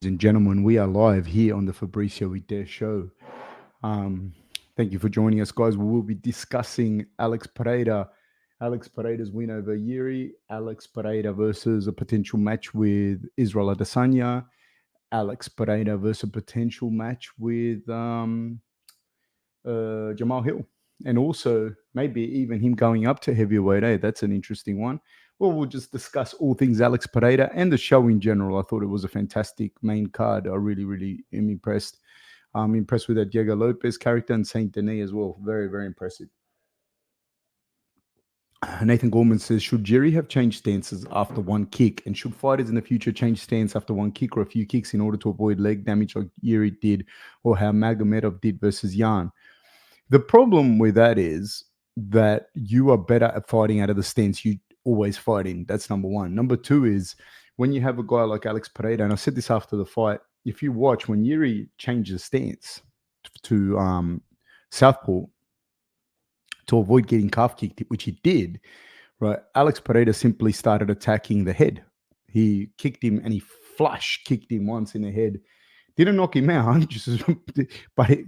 And gentlemen, we are live here on the Fabricio We Dare show. Um, Thank you for joining us, guys. We will be discussing Alex Pereira's win over Yuri, Alex Pereira versus a potential match with Israel Adesanya, Alex Pereira versus a potential match with Jamal Hill, and also maybe even him going up to heavyweight. That's an interesting one. Well, we'll just discuss all things Alex Pereira and the show in general. I thought it was a fantastic main card. I really, really am impressed. I'm impressed with that Diego Lopez character and Saint Denis as well. Very, very impressive. Nathan Gorman says, should Jiri have changed stances after one kick? And should fighters in the future change stance after one kick or a few kicks in order to avoid leg damage like Jiri did or how Magomedov did versus Yan? The problem with that is that you are better at fighting out of the stance you always fight in. That's number one. Number two is when you have a guy like Alex Pereira, and I said this after the fight, if you watch when Yuri changes stance to southpaw to avoid getting calf kicked, which he did, right? Alex Pereira simply started attacking the head. He kicked him and he flush kicked him once in the head. Didn't knock him out, just but it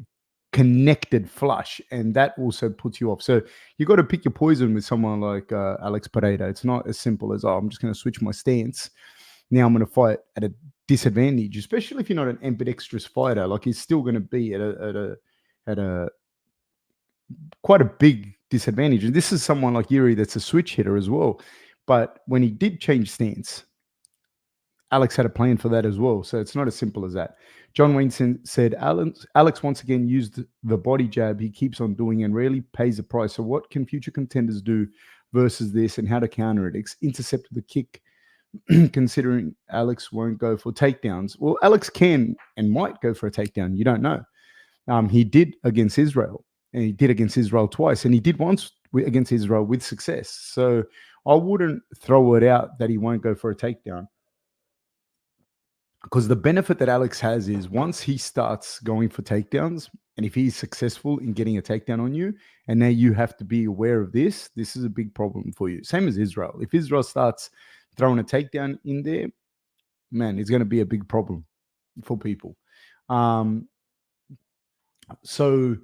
connected flush, and that also puts you off. So you got to pick your poison with someone like Alex Pereira. It's not as simple as, oh, I'm just going to switch my stance. Now I'm going to fight at a disadvantage, especially if you're not an ambidextrous fighter. Like he's still going to be at a quite a big disadvantage. And this is someone like Yuri that's a switch hitter as well. But when he did change stance, Alex had a plan for that as well. So it's not as simple as that. John Wayne said, Alex once again used the body jab he keeps on doing and rarely pays the price. So what can future contenders do versus this and how to counter it? Intercept the kick, considering Alex won't go for takedowns. Well, Alex can and might go for a takedown. You don't know. He did against Israel, and he did against Israel twice, and he did once against Israel with success. So I wouldn't throw it out that he won't go for a takedown. Because the benefit that Alex has is once he starts going for takedowns, and if he's successful in getting a takedown on you, and now you have to be aware of this is a big problem for you. Same as Israel. If Israel starts throwing a takedown in there, man, it's going to be a big problem for people. So,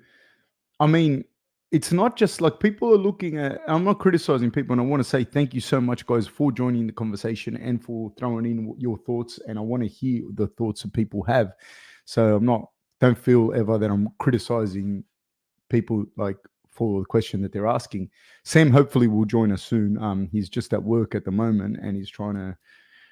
I mean, it's not just like people are looking at, I'm not criticizing people, and I want to say thank you so much, guys, for joining the conversation and for throwing in your thoughts. And I want to hear the thoughts that people have. So don't feel ever that I'm criticizing people like for the question that they're asking. Sam hopefully will join us soon. He's just at work at the moment and he's trying to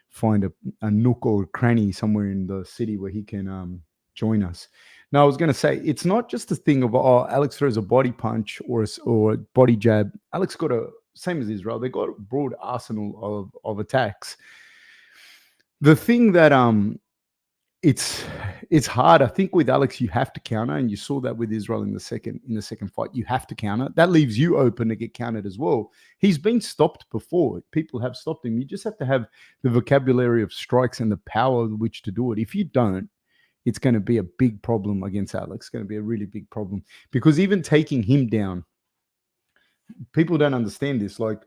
find a nook or a cranny somewhere in the city where he can join us. Now, I was going to say, it's not just a thing of, oh, Alex throws a body punch or a body jab. Alex got same as Israel, they got a broad arsenal of attacks. The thing that it's hard. I think with Alex, you have to counter, and you saw that with Israel in the second fight. You have to counter. That leaves you open to get countered as well. He's been stopped before. People have stopped him. You just have to have the vocabulary of strikes and the power with which to do it. If you don't, it's going to be a big problem against Alex. It's going to be a really big problem because even taking him down, people don't understand this. Like,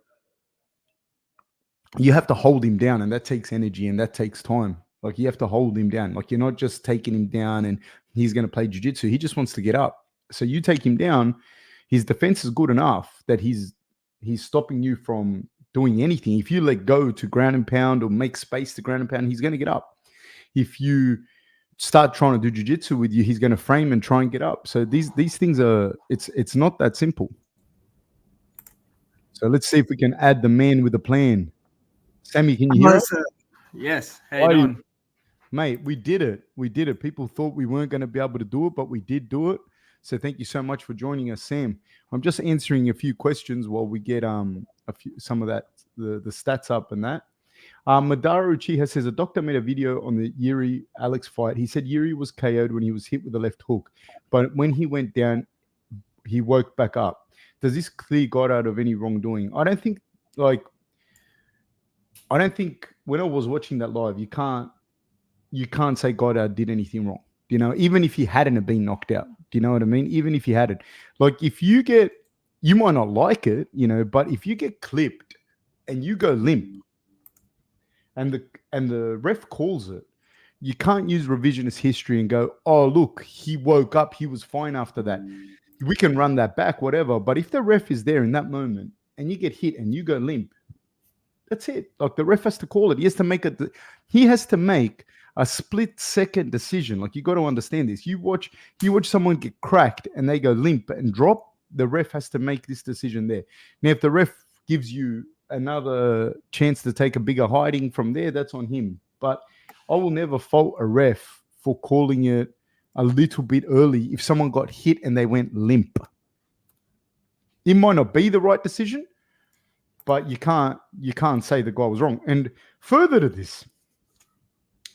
you have to hold him down, and that takes energy and that takes time. Like, you have to hold him down. Like, you're not just taking him down and he's going to play jiu-jitsu. He just wants to get up. So you take him down, his defense is good enough that he's stopping you from doing anything. If you let go to ground and pound or make space to ground and pound, he's going to get up. If you start trying to do jiu-jitsu with you, he's going to frame and try and get up. So these things are, it's not that simple. So let's see if we can add the man with a plan. Sammy, can you hear us? Yes. How you doing? Mate, we did it. We did it. People thought we weren't going to be able to do it, but we did do it. So thank you so much for joining us, Sam. I'm just answering a few questions while we get some of that the stats up and that. Madara Uchiha says a doctor made a video on the Yuri Alex fight. He said Yuri was KO'd when he was hit with the left hook, but when he went down, he woke back up. Does this clear God out of any wrongdoing? I don't think when I was watching that live, you can't say Goddard did anything wrong. You know, even if he hadn't have been knocked out. Do you know what I mean? Even if he hadn't. Like, if you might not like it, you know, but if you get clipped and you go limp and the ref calls it, you can't use revisionist history and go, oh, look, he woke up, he was fine after that. We can run that back, whatever. But if the ref is there in that moment and you get hit and you go limp, that's it. Like the ref has to call it. He has to make a split-second decision. Like you got to understand this. You watch someone get cracked and they go limp and drop. The ref has to make this decision there. Now, if the ref gives you another chance to take a bigger hiding from there, that's on him. But I will never fault a ref for calling it a little bit early if someone got hit and they went limp. It might not be the right decision, but you can't say the guy was wrong. And further to this,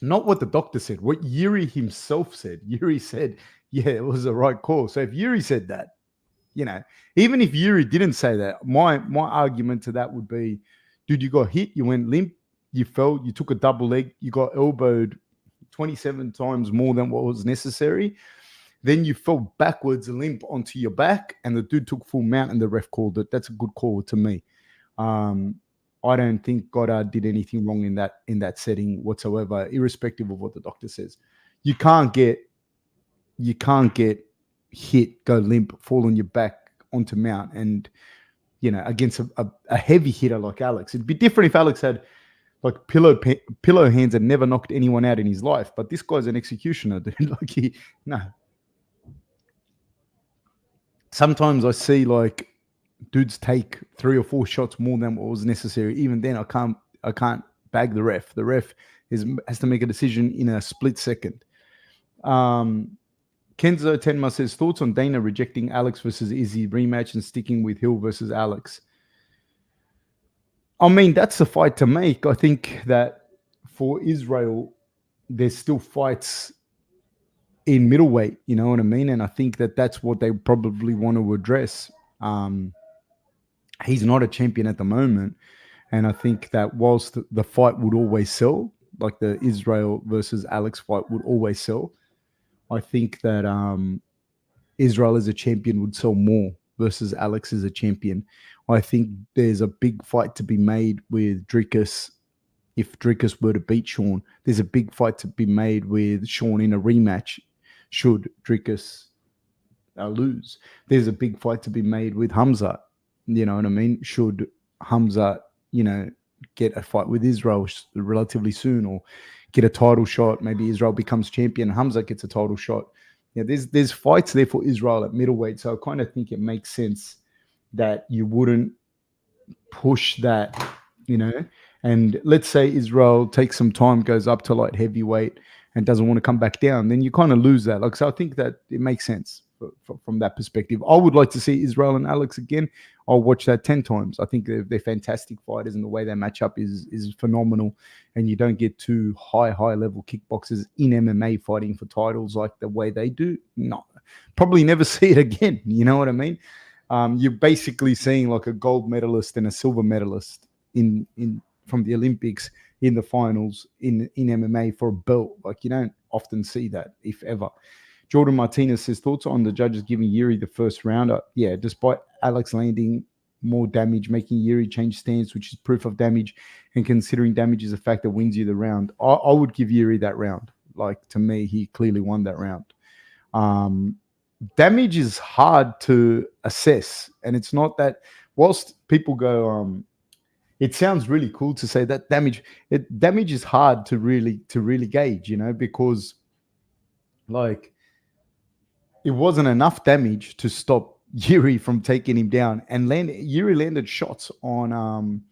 not what the doctor said, what Jiri himself said. Jiri said, yeah, it was the right call. So if Jiri said that, even if Jiri didn't say that, my argument to that would be, dude, you got hit, you went limp, you fell, you took a double leg, you got elbowed 27 times more than what was necessary. Then you fell backwards limp onto your back, and the dude took full mount, and the ref called it. That's a good call to me. I don't think Goddard did anything wrong in that setting whatsoever, irrespective of what the doctor says. You can't get hit, go limp, fall on your back onto mount, and against a heavy hitter like Alex. It'd be different if Alex had like pillow hands and never knocked anyone out in his life. But this guy's an executioner, dude. Sometimes I see like dudes take 3 or 4 shots more than what was necessary. Even then, I can't bag the ref. The ref has to make a decision in a split second. Kenzo Tenma says, thoughts on Dana rejecting Alex versus Izzy rematch and sticking with Hill versus Alex? I mean, that's a fight to make. I think that for Israel, there's still fights in middleweight, you know what I mean? And I think that that's what they probably want to address. He's not a champion at the moment. And I think that whilst the fight would always sell, like the Israel versus Alex fight would always sell, I think that Israel as a champion would sell more versus Alex as a champion. I think there's a big fight to be made with Dricus. If Dricus were to beat Sean, there's a big fight to be made with Sean in a rematch should Dricus lose. There's a big fight to be made with Hamza. You know what I mean? Should Hamza, get a fight with Israel relatively soon, or get a title shot, maybe Israel becomes champion, Hamza gets a title shot. Yeah, there's fights there for Israel at middleweight. So I kind of think it makes sense that you wouldn't push that, And let's say Israel takes some time, goes up to light heavyweight and doesn't want to come back down, then you kind of lose that. So I think that it makes sense from that perspective. I would like to see Israel and Alex again. I'll watch that 10 times. I think they're fantastic fighters, and the way they match up is phenomenal. And you don't get two high level kickboxers in MMA fighting for titles like the way they do. No, probably never see it again. You know what I mean? You're basically seeing like a gold medalist and a silver medalist in from the Olympics in the finals in MMA for a belt. Like, you don't often see that, if ever. Jordan Martinez says, thoughts on the judges giving Jiri the first rounder? Yeah, despite Alex landing more damage, making Jiri change stance, which is proof of damage, and considering damage is a factor wins you the round. I would give Jiri that round. Like, to me, he clearly won that round. Damage is hard to assess, and it's not that, whilst people go, it sounds really cool to say that damage is hard to really gauge, because like it wasn't enough damage to stop Jiri from taking him down, and Jiri landed shots on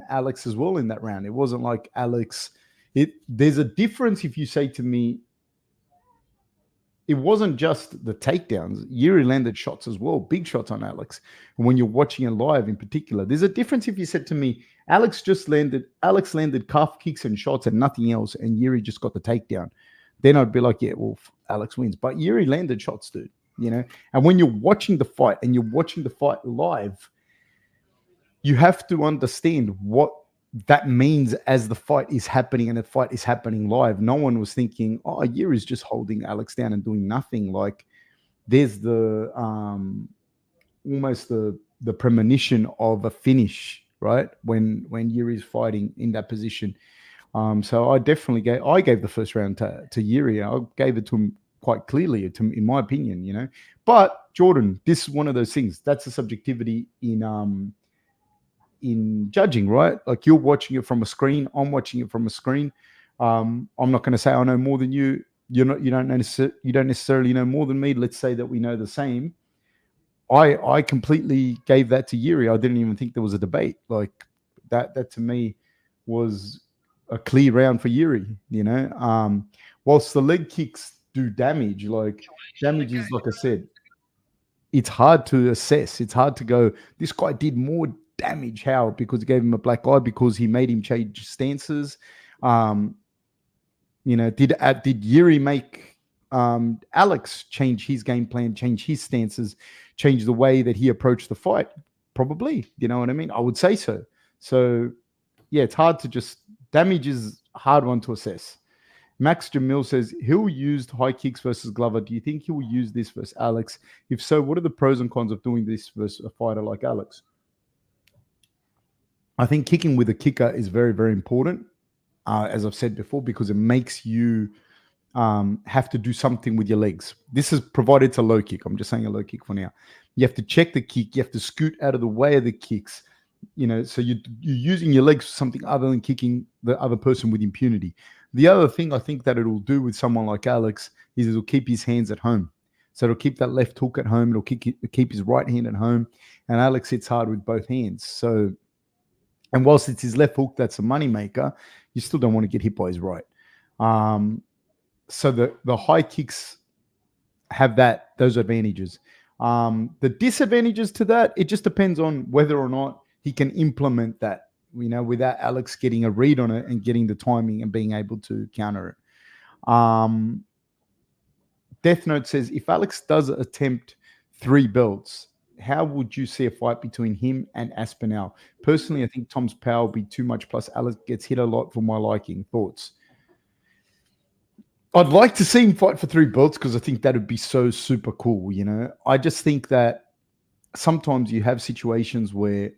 Alex as well in that round. It wasn't like Alex. There's a difference if you say to me, it wasn't just the takedowns. Jiri landed shots as well, big shots on Alex. And when you're watching it live in particular, there's a difference if you said to me, Alex landed calf kicks and shots and nothing else, and Jiri just got the takedown. Then I'd be like, yeah, well, Alex wins. But Jiri landed shots, dude, And when you're watching the fight and you're watching the fight live, you have to understand what that means as the fight is happening, and the fight is happening live. No one was thinking, oh, Jiri's just holding Alex down and doing nothing. Like, there's the almost the premonition of a finish, right? When Jiri's fighting in that position. So I definitely gave the first round to Yuri. I gave it to him quite clearly, in my opinion, But Jordan, this is one of those things. That's the subjectivity in judging, right? Like, you're watching it from a screen, I'm watching it from a screen. I'm not going to say I know more than you. You don't necessarily know more than me. Let's say that we know the same. I completely gave that to Yuri. I didn't even think there was a debate. Like, that to me was a clear round for Yuri. Whilst the leg kicks do damage, damage is, like I said, it's hard to assess. It's hard to go, this guy did more damage. How? Because he gave him a black eye, because he made him change stances. Did Yuri make Alex change his game plan, change his stances, change the way that he approached the fight? Probably. You know what I mean? I would say so. So, yeah, it's hard to just, damage is a hard one to assess. Max Jamil says, Hill used high kicks versus Glover. Do you think he will use this versus Alex? If so, what are the pros and cons of doing this versus a fighter like Alex? I think kicking with a kicker is very, very important, as I've said before, because it makes you have to do something with your legs. This is provided it's a low kick. I'm just saying a low kick for now. You have to check the kick. You have to scoot out of the way of the kicks. So you're using your legs for something other than kicking the other person with impunity. The other thing I think that it'll do with someone like Alex is it'll keep his hands at home. So it'll keep that left hook at home. It'll keep his right hand at home. And Alex hits hard with both hands. So, and whilst it's his left hook that's a moneymaker, you still don't want to get hit by his right. So the high kicks have those advantages. The disadvantages to that, it just depends on whether or not he can implement that, without Alex getting a read on it and getting the timing and being able to counter it. Death Note says, if Alex does attempt 3 belts, how would you see a fight between him and Aspinall? Personally, I think Tom's power will be too much, plus Alex gets hit a lot for my liking. Thoughts? I'd like to see him fight for 3 belts because I think that would be so super cool, I just think that sometimes you have situations where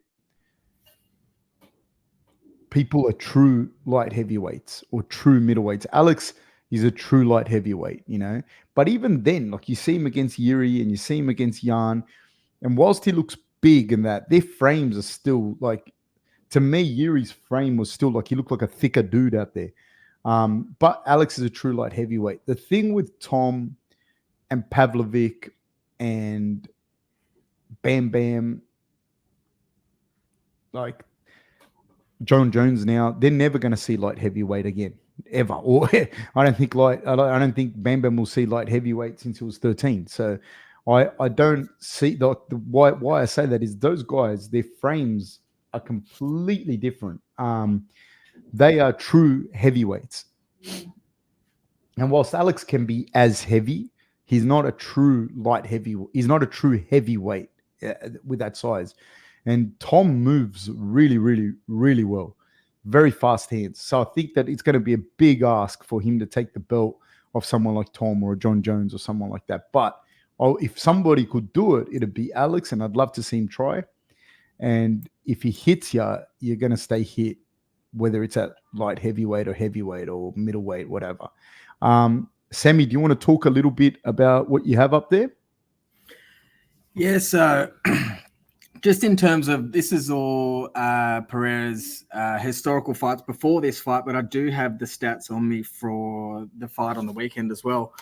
people are true light heavyweights or true middleweights. Alex is a true light heavyweight, But even then, like, you see him against Yuri and you see him against Jan, and whilst he looks big and that, their frames are still, like, to me, Yuri's frame was still like, he looked like a thicker dude out there. But Alex is a true light heavyweight. The thing with Tom and Pavlovic and Bam Bam, like John Jones now, they're never going to see light heavyweight again, ever. Or I don't think Bam Bam will see light heavyweight since he was 13. So I don't see why I say that is those guys, their frames are completely different. They are true heavyweights. And whilst Alex can be as heavy, he's not a true light heavy. He's not a true heavyweight with that size. And Tom moves really, really, really well. Very fast hands. So I think that it's going to be a big ask for him to take the belt of someone like Tom or a John Jones or someone like that. But if somebody could do it, it'd be Alex, and I'd love to see him try. And if he hits you, you're going to stay hit, whether it's at light heavyweight or middleweight, whatever. Sammy, do you want to talk a little bit about what you have up there? Yes. Just in terms of, this is all Pereira's historical fights before this fight, but I do have the stats on me for the fight on the weekend as well.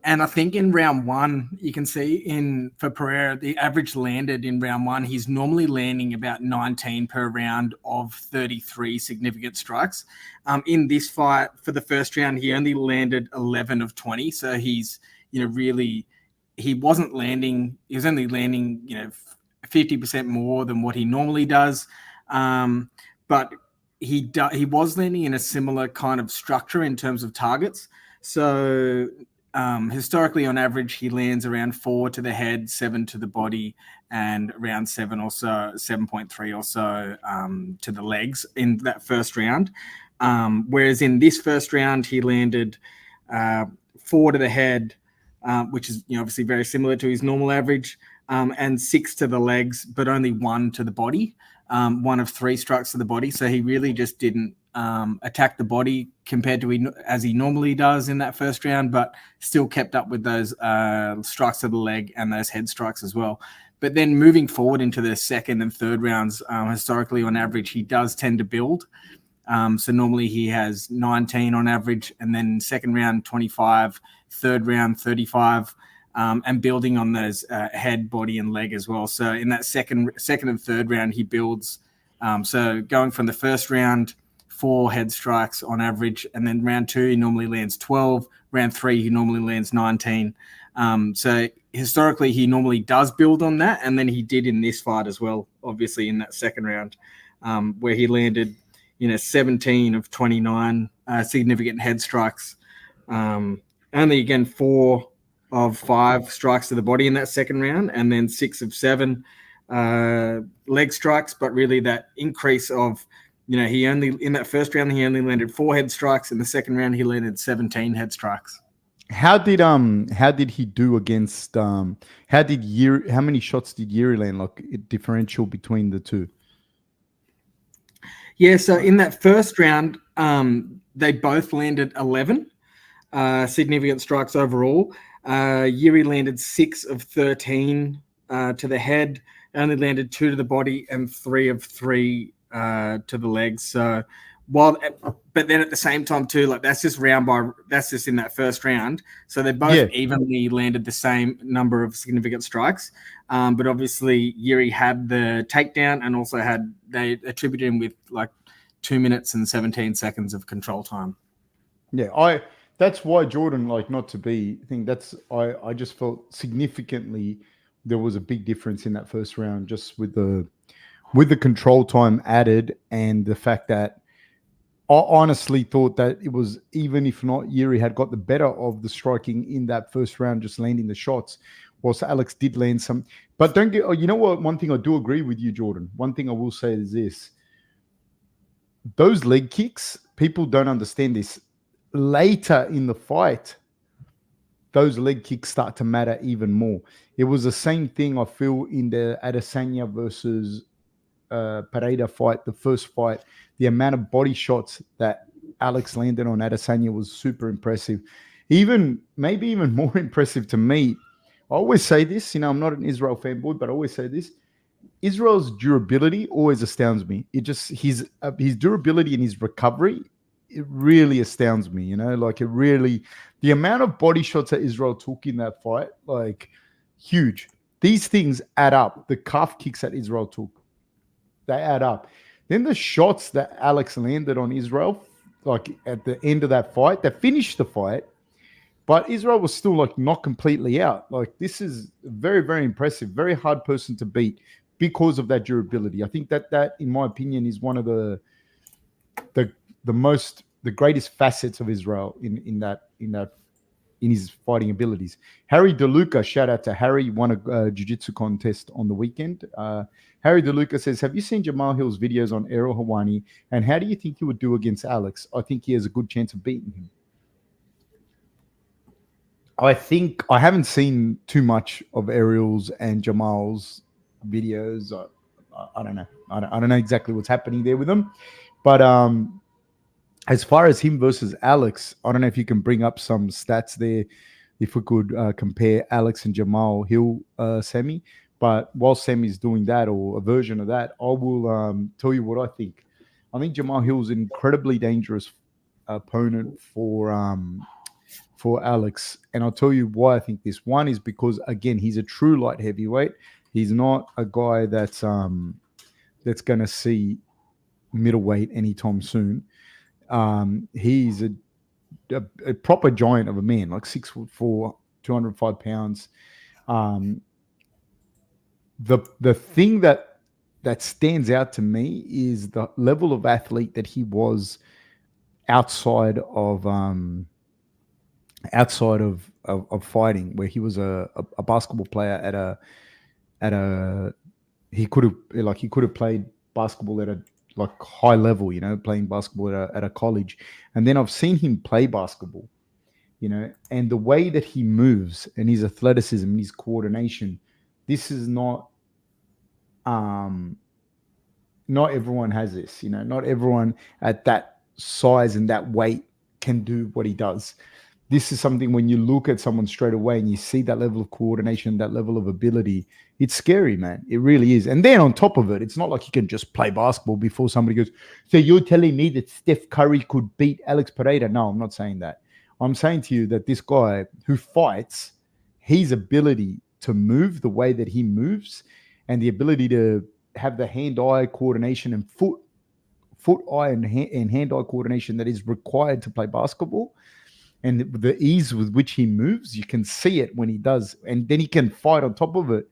And I think in round 1, you can see for Pereira, the average landed in round 1, he's normally landing about 19 per round of 33 significant strikes. In this fight, for the first round, he only landed 11 of 20. So he's, really, he wasn't landing, he was only landing, 50% more than what he normally does. But he was landing in a similar kind of structure in terms of targets. So historically, on average, he lands around 4 to the head, 7 to the body, and around 7 or so, 7.3 or so to the legs in that first round. Whereas in this first round, he landed 4 to the head, which is obviously very similar to his normal average, and 6 to the legs, but only 1 to the body. one of 3 strikes to the body. So he really just didn't attack the body compared to as he normally does in that first round, but still kept up with those strikes to the leg and those head strikes as well. But then moving forward into the second and third rounds, historically on average, he does tend to build. So normally he has 19 on average, and then second round 25, third round 35, and building on those head, body, and leg as well. So in that second and third round, he builds. So going from the first round, 4 head strikes on average, and then round 2 he normally lands 12. Round 3 he normally lands 19. So historically he normally does build on that, and then he did in this fight as well. Obviously in that second round, where he landed 17 of 29 significant head strikes. Only again 4 of 5 strikes to the body in that second round, and then 6 of 7 leg strikes. But really that increase of, he only, in that first round, he only landed 4 head strikes. In the second round, he landed 17 head strikes. How did he do against how many shots did Jiri land, like a differential between the two? Yeah, so in that first round, they both landed 11 significant strikes overall. Jiri landed 6 of 13 to the head, only landed 2 to the body, and 3 of 3 to the legs. So but then at the same time too, like that's just in that first round. So they both evenly landed the same number of significant strikes. But obviously Jiri had the takedown, and also they attributed him with like 2 minutes and 17 seconds of control time. Yeah, that's why Jordan, like, not to be thing, I just felt significantly there was a big difference in that first round, just with the control time added, and the fact that I honestly thought that it was, even if not Jiri had got the better of the striking in that first round, just landing the shots, whilst Alex did land some. But you know what? One thing I do agree with you, Jordan. One thing I will say is this. Those leg kicks, people don't understand this. Later in the fight, those leg kicks start to matter even more. It was the same thing, I feel, in the Adesanya versus Pereira fight, the first fight. The amount of body shots that Alex landed on Adesanya was super impressive. Maybe even more impressive to me. I always say this, I'm not an Israel fanboy, but I always say this. Israel's durability always astounds me. It just his durability and his recovery, it really astounds me. The amount of body shots that Israel took in that fight, like, huge. These things add up. The calf kicks that Israel took, they add up. Then the shots that Alex landed on Israel, like at the end of that fight, that finished the fight, but Israel was still like not completely out. Like, this is very, very impressive, very hard person to beat because of that durability. I think that in my opinion is one of the greatest facets of Israel in his fighting abilities. Harry DeLuca, shout out to Harry, won a jiu-jitsu contest on the weekend. Harry DeLuca says, have you seen Jamahal Hill's videos on Errol Hawani, and how do you think he would do against Alex? I think he has a good chance of beating him. I think I haven't seen too much of Ariel's and Jamahal's videos. I don't know. I don't know exactly what's happening there with them. But as far as him versus Alex, I don't know if you can bring up some stats there, if we could compare Alex and Jamahal Hill semi. But while Semi's doing that, or a version of that, I will tell you what I think. I think Jamahal Hill's an incredibly dangerous opponent for Alex, and I'll tell you why I think this. One is because, again, he's a true light heavyweight. He's not a guy that's going to see middleweight anytime soon. He's a proper giant of a man, like 6'4", 205 pounds. The thing that stands out to me is the level of athlete that he was outside of fighting, where he was a basketball player he could have played basketball at a high level, playing basketball at a college. And then I've seen him play basketball, and the way that he moves and his athleticism and his coordination, this is not not everyone has this. Not everyone at that size and that weight can do what he does. This is something when you look at someone straight away and you see that level of coordination, that level of ability, it's scary, man. It really is. And then on top of it, it's not like you can just play basketball before somebody goes, so you're telling me that Steph Curry could beat Alex Pereira? No, I'm not saying that. I'm saying to you that this guy who fights, his ability to move the way that he moves and the ability to have the hand-eye coordination and foot-eye and hand-eye coordination that is required to play basketball, and the ease with which he moves, you can see it when he does, and then he can fight on top of it.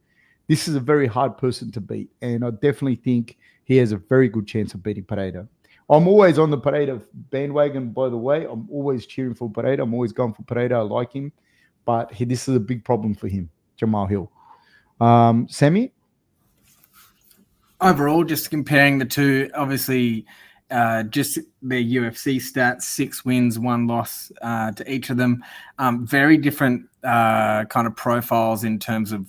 This is a very hard person to beat, and I definitely think he has a very good chance of beating Pereira. I'm always on the Pereira bandwagon, by the way. I'm always cheering for Pereira. I'm always going for Pereira. I like him, but this is a big problem for him, Jamahal. Sammy? Overall, just comparing the two, obviously, just their UFC stats, 6 wins, 1 loss to each of them. Very different kind of profiles in terms of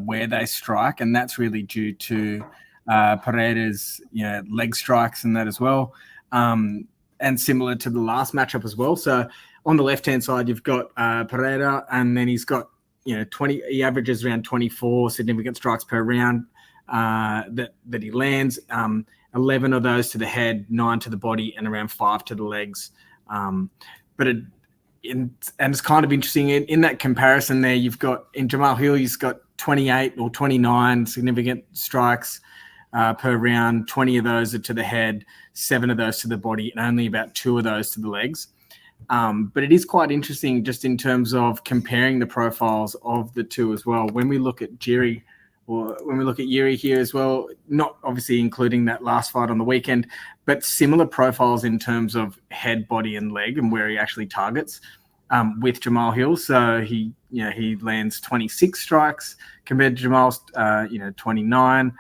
where they strike, and that's really due to Pereira's leg strikes and that as well, and similar to the last matchup as well. So on the left-hand side, you've got Pereira, and then he's got 20. He averages around 24 significant strikes per round that he lands. 11 of those to the head, 9 to the body, and around 5 to the legs. And it's kind of interesting in that comparison there. You've got in Jamahal, he's got 28 or 29 significant strikes per round. 20 of those are to the head, 7 of those to the body, and only about 2 of those to the legs. But it is quite interesting just in terms of comparing the profiles of the two as well. When we look at Jiri, or when we look at Jiri here as well, not obviously including that last fight on the weekend, but similar profiles in terms of head, body, and leg, and where he actually targets with Jamahal. So he lands 26 strikes compared to Jamal's 29.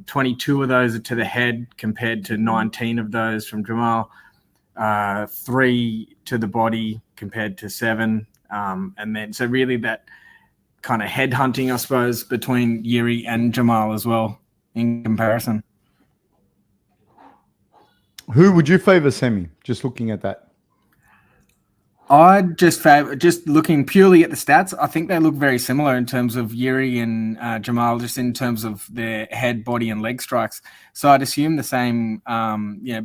22 of those are to the head compared to 19 of those from Jamal. 3 to the body compared to 7. And then so really that kind of head hunting, I suppose, between Jiri and Jamahal as well in comparison. Who would you favor, Sammy? Just looking at that. I'd just favor, just looking purely at the stats, I think they look very similar in terms of Jiri and Jamahal, just in terms of their head, body, and leg strikes. So I'd assume the same,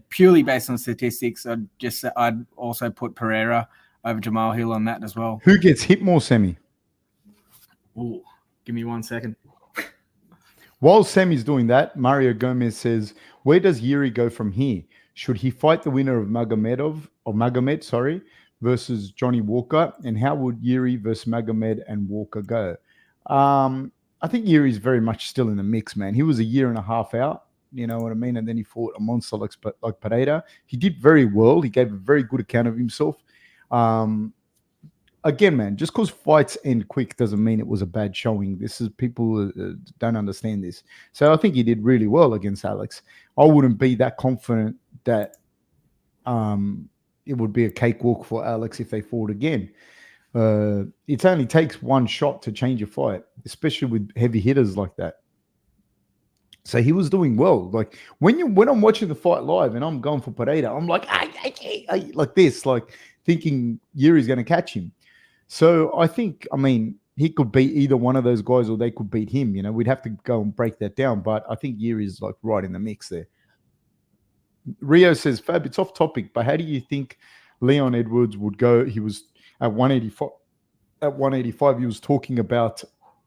purely based on statistics. I'd also put Pereira over Jamahal on that as well. Who gets hit more, Sammy? Ooh, give me 1 second. While Sammy's doing that, Mario Gomez says, where does Jiri go from here? Should he fight the winner of Magomed, versus Johnny Walker? And how would Jiri versus Magomed and Walker go? I think Yuri's very much still in the mix, man. He was a year and a half out, you know what I mean? And then he fought a monster like Pereira. He did very well. He gave a very good account of himself. Again, man, just because fights end quick doesn't mean it was a bad showing. This is people don't understand this. So I think he did really well against Alex. I wouldn't be that confident that it would be a cakewalk for Alex if they fought again. It only takes one shot to change a fight, especially with heavy hitters like that. So he was doing well. Like when I'm watching the fight live and I'm going for Pereira, I'm like, like this, like thinking Yuri's going to catch him. So I think, he could beat either one of those guys or they could beat him. You know, we'd have to go and break that down. But I think Yuri's like right in the mix there. Rio says, Fab, it's off topic, but how do you think Leon Edwards would go? He was at 185. At 185, he was talking about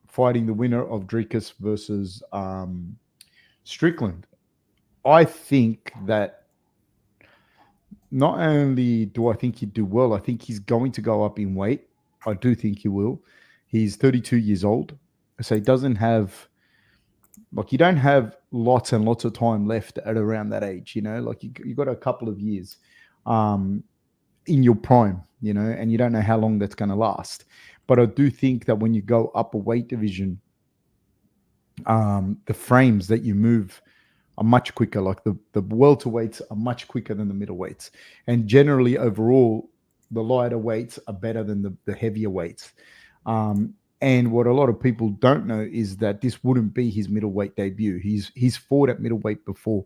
fighting the winner of Dricus versus Strickland. I think that not only do I think he'd do well, I think he's going to go up in weight. I do think he will. He's 32 years old, so he doesn't have, you don't have lots and lots of time left at around that age, you know, like you got a couple of years in your prime, you know, and you don't know how long that's going to last. But I do think that when you go up a weight division, the frames that you move are much quicker. Like the welterweights are much quicker than the middleweights. And generally overall, the lighter weights are better than the heavier weights. And And what a lot of people don't know is that this wouldn't be his middleweight debut. He's fought at middleweight before.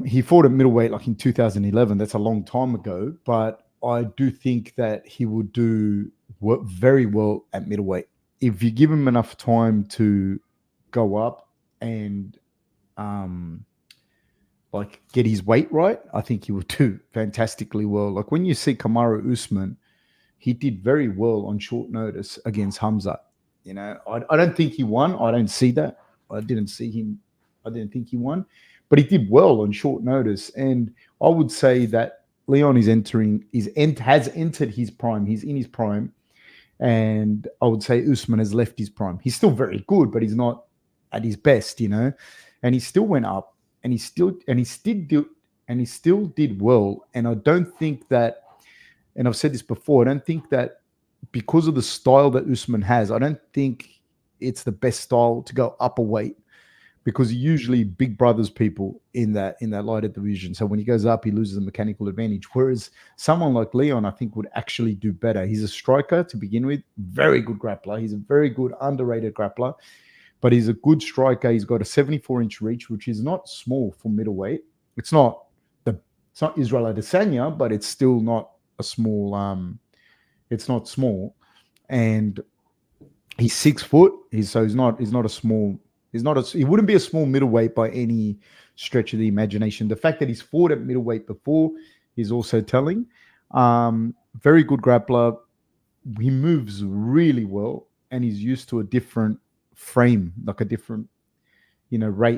He fought at middleweight like in 2011. That's a long time ago, but I do think that he will do very well at middleweight if you give him enough time to go up and like get his weight right. I think he will do fantastically well. Like when you see Kamaru Usman, he did very well on short notice against Hamza. You know, I don't think he won. I don't see that. I didn't see him. I didn't think he won, but he did well on short notice. And I would say that Leon has entered his prime. He's in his prime, and I would say Usman has left his prime. He's still very good, but he's not at his best. You know, and he still went up, and he still did well. And I don't think that. And I've said this before, I don't think that because of the style that Usman has, I don't think it's the best style to go up a weight because usually big brothers people in that lighter division. So when he goes up, he loses a mechanical advantage. Whereas someone like Leon, I think, would actually do better. He's a striker to begin with, very good grappler. He's a very good underrated grappler, but he's a good striker. He's got a 74-inch reach, which is not small for middleweight. It's not Israel Adesanya, but it's still not a small it's not small, and he's 6 foot. He wouldn't be a small middleweight by any stretch of the imagination. The fact that he's fought at middleweight before is also telling. Very good grappler. He moves really well, and he's used to a different frame, like a different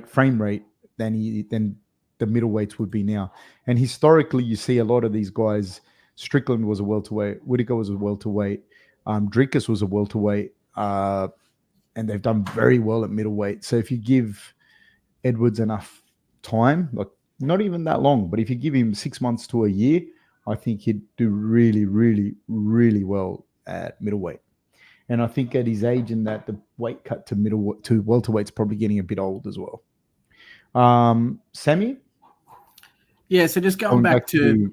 frame rate than the middleweights would be now. And historically, you see a lot of these guys. Strickland was a welterweight. Whittaker was a welterweight. Dricus was a welterweight. And they've done very well at middleweight. So if you give Edwards enough time, like not even that long, but if you give him 6 months to a year, I think he'd do really, really, really well at middleweight. And I think at his age and that the weight cut to welterweight's probably getting a bit old as well. Sammy? Yeah, so just going back to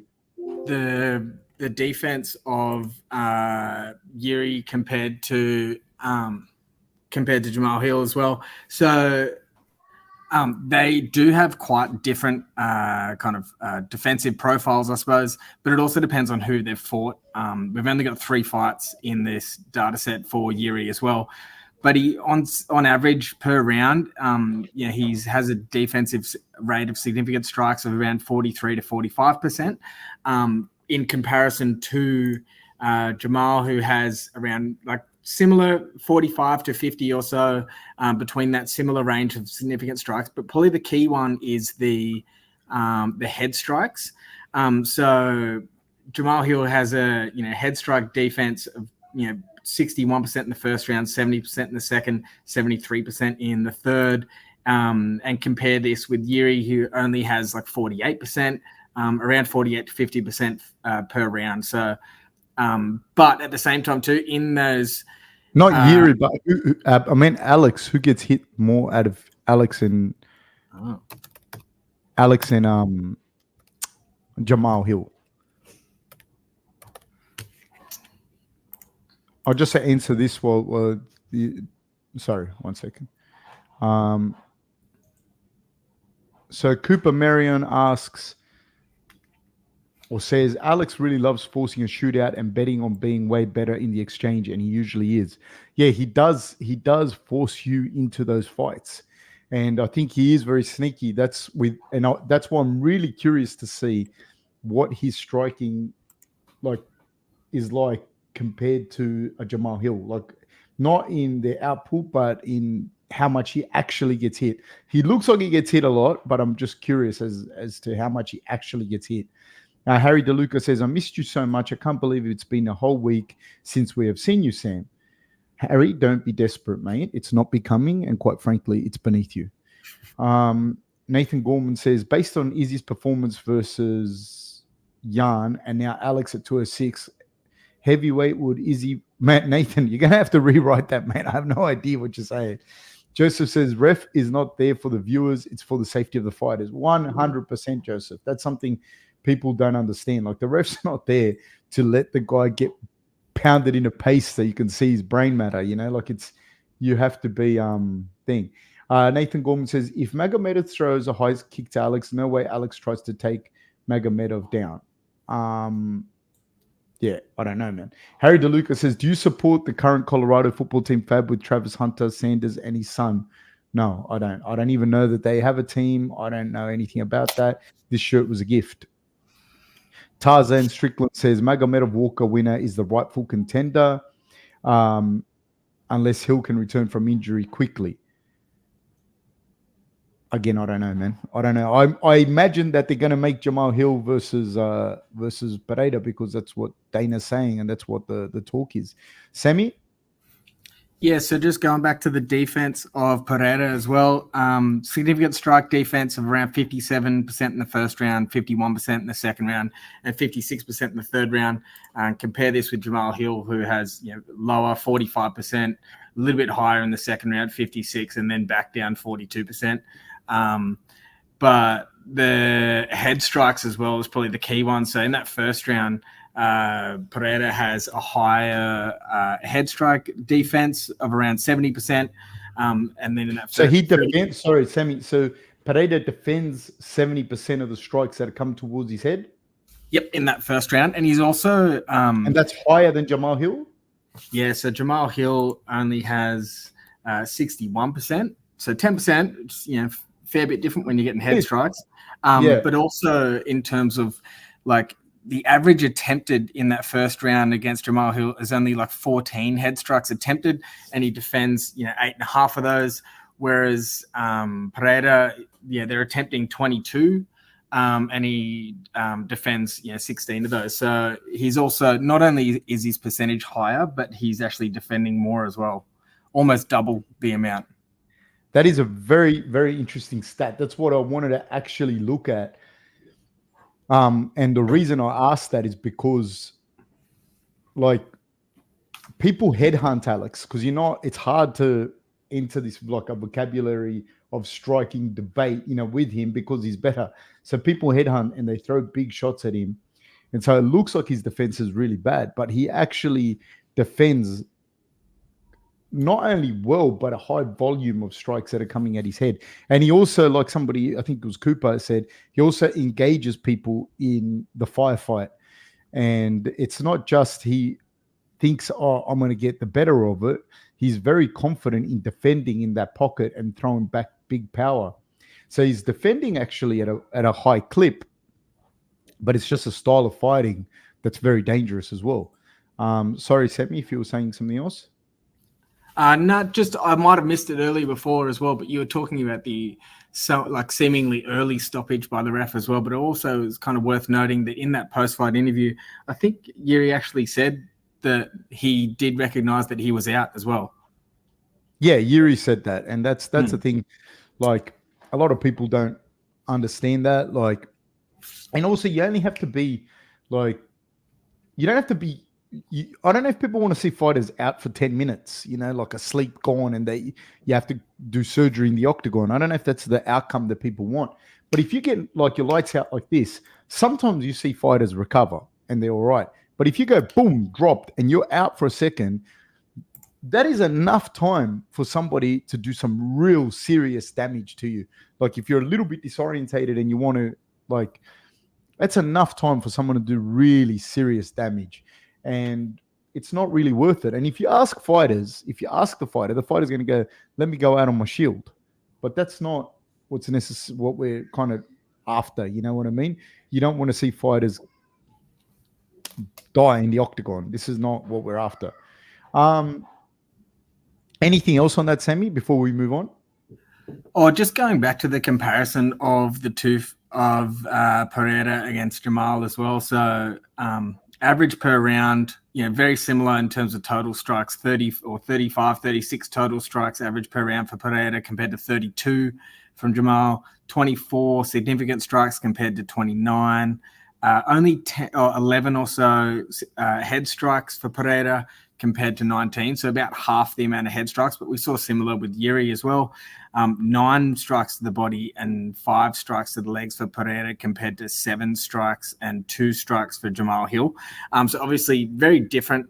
the defense of Jiri compared to Jamahal Hill as well. So they do have quite different defensive profiles, I suppose, but it also depends on who they've fought. We've only got 3 fights in this data set for Jiri as well. But he, on average per round, he has a defensive rate of significant strikes of around 43 to 45%, in comparison to Jamahal, who has around like similar 45 to 50 or so, between that similar range of significant strikes. But probably the key one is the head strikes. So Jamahal Hill has a head strike defense of 61% in the first round, 70% in the second, 73% in the third. And compare this with Jiri, who only has like 48%, around 48 to 50% per round. So, but at the same time too, in those... Not Jiri, but I mean Alex. Who gets hit more out of Alex and Jamahal Hill? I'll just answer this sorry, 1 second. So Cooper Marion asks or says, Alex really loves forcing a shootout and betting on being way better in the exchange, and he usually is. Yeah, he does force you into those fights. And I think he is very sneaky. That's why I'm really curious to see what his striking is like compared to a Jamahal Hill, like not in the output, but in how much he actually gets hit. He looks like he gets hit a lot, but I'm just curious as to how much he actually gets hit. Harry DeLuca says, I missed you so much. I can't believe it's been a whole week since we have seen you, Sam. Harry, don't be desperate, mate. It's not becoming, and quite frankly, it's beneath you. Nathan Gorman says, based on Izzy's performance versus Jan and now Alex at 206, heavyweight would Izzy... Matt, Nathan, you're going to have to rewrite that, man. I have no idea what you're saying. Joseph says, ref is not there for the viewers. It's for the safety of the fighters. 100%, Joseph. That's something people don't understand. Like, the ref's not there to let the guy get pounded in a pace that you can see his brain matter. Like you have to be thing. Nathan Gorman says, if Magomedov throws a high kick to Alex, no way Alex tries to take Magomedov down. Yeah, I don't know, man. Harry DeLuca says, do you support the current Colorado football team fab with Travis Hunter, Sanders, and his son? No, I don't. I don't even know that they have a team. I don't know anything about that. This shirt was a gift. Tarzan Strickland says, Magomedov Walker winner is the rightful contender, unless Hill can return from injury quickly. Again, I don't know, man. I don't know. I imagine that they're going to make Jamahal Hill versus Pereira, because that's what Dana's saying, and that's what the talk is. Sammy? Yeah, so just going back to the defense of Pereira as well, significant strike defense of around 57% in the first round, 51% in the second round, and 56% in the third round. Compare this with Jamahal Hill, who has lower 45%, a little bit higher in the second round, 56%, and then back down 42%. But the head strikes as well is probably the key one. So in that first round, Pereira has a higher head strike defense of around 70%. And then in that so he defends, sorry, Sammy. So Pereira defends 70% of the strikes that come towards his head? Yep, in that first round. And he's also and that's higher than Jamahal Hill? Yeah, so Jamahal Hill only has 61%. So 10%, fair bit different when you're getting head strikes. But also in terms of like the average attempted in that first round against Jamahal Hill is only like 14 head strikes attempted, and he defends 8.5 of those, whereas Pereira, they're attempting 22, and he defends 16 of those. So he's also, not only is his percentage higher, but he's actually defending more as well, almost double the amount. That is a very, very interesting stat. That's what I wanted to actually look at. And the reason I asked that is because, like, people headhunt Alex, because it's hard to enter this like a vocabulary of striking debate, with him, because he's better. So people headhunt and they throw big shots at him, and so it looks like his defense is really bad, but he actually defends not only well, but a high volume of strikes that are coming at his head. And he also, like somebody, I think it was Cooper, said, he also engages people in the firefight. And it's not just he thinks, oh, I'm going to get the better of it. He's very confident in defending in that pocket and throwing back big power. So he's defending actually at a high clip, but it's just a style of fighting that's very dangerous as well. Sorry, Sammy, if you were saying something else. Not just, I might have missed it earlier before as well, but you were talking about the seemingly early stoppage by the ref as well. But it also is kind of worth noting that in that post-fight interview, I think Jiri actually said that he did recognize that he was out as well. Yeah, Jiri said that, and that's the thing. Like, a lot of people don't understand that. Like, and also you only have to be like, you don't have to be. I don't know if people want to see fighters out for 10 minutes, like asleep, gone, and you have to do surgery in the octagon. I don't know if that's the outcome that people want. But if you get like your lights out like this, sometimes you see fighters recover and they're all right. But if you go boom, dropped, and you're out for a second, that is enough time for somebody to do some real serious damage to you. Like if you're a little bit disorientated and you want to, like, that's enough time for someone to do really serious damage. And it's not really worth it. And if you ask the fighter's going to go, let me go out on my shield. But that's not what's necessary, what we're kind of after. You know what I mean? You don't want to see fighters die in the octagon. This is not what we're after. Anything else on that, Sammy, before we move on? Or just going back to the comparison of the two of Pereira against Jamahal as well. So average per round, very similar in terms of total strikes, 30 or 35, 36 total strikes average per round for Pereira compared to 32 from Jamahal, 24 significant strikes compared to 29, only 10 or 11 or so head strikes for Pereira compared to 19, so about half the amount of head strikes, but we saw similar with Jiri as well. 9 strikes to the body and 5 strikes to the legs for Pereira compared to 7 strikes and 2 strikes for Jamahal Hill. So obviously very different